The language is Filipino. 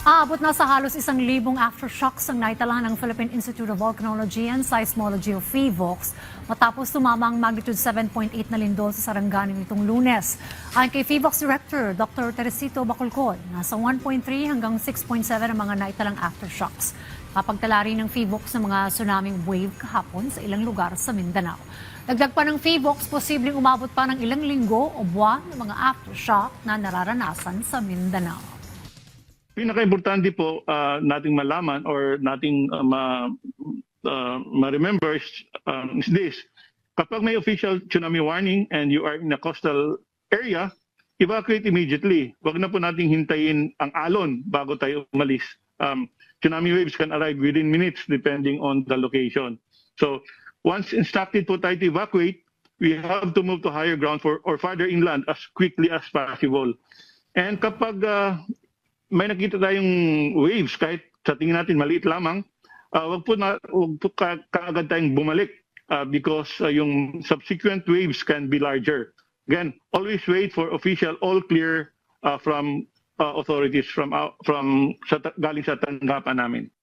Aabot na sa halos 1,000 aftershocks ang naitala ng Philippine Institute of Volcanology and Seismology o PHIVOLCS matapos tumama ang magnitude 7.8 na lindol sa Sarangani nitong Lunes. Ayon kay PHIVOLCS Director Dr. Teresito Bacolcol, nasa 1.3 hanggang 6.7 ang mga naitalang aftershocks. Kapagtala rin ng PHIVOLCS ng mga tsunami wave kahapon sa ilang lugar sa Mindanao. Dagdag pa ng PHIVOLCS, posibleng umabot pa ng ilang linggo o buwan ng mga aftershock na nararanasan sa Mindanao. Pinaka-importante po nating malaman or nating ma-remember is this. Kapag may official tsunami warning and you are in a coastal area, evacuate immediately. Huwag na po nating hintayin ang alon bago tayo umalis. Tsunami waves can arrive within minutes depending on the location. So once instructed po tayo to evacuate, we have to move to higher ground or farther inland as quickly as possible. And kapag may nakita tayong waves, kahit sa tingin natin maliit lamang, wag po kaagad tayong bumalik because yung subsequent waves can be larger. Again, always wait for official all clear from authorities galing sa tanggapan namin.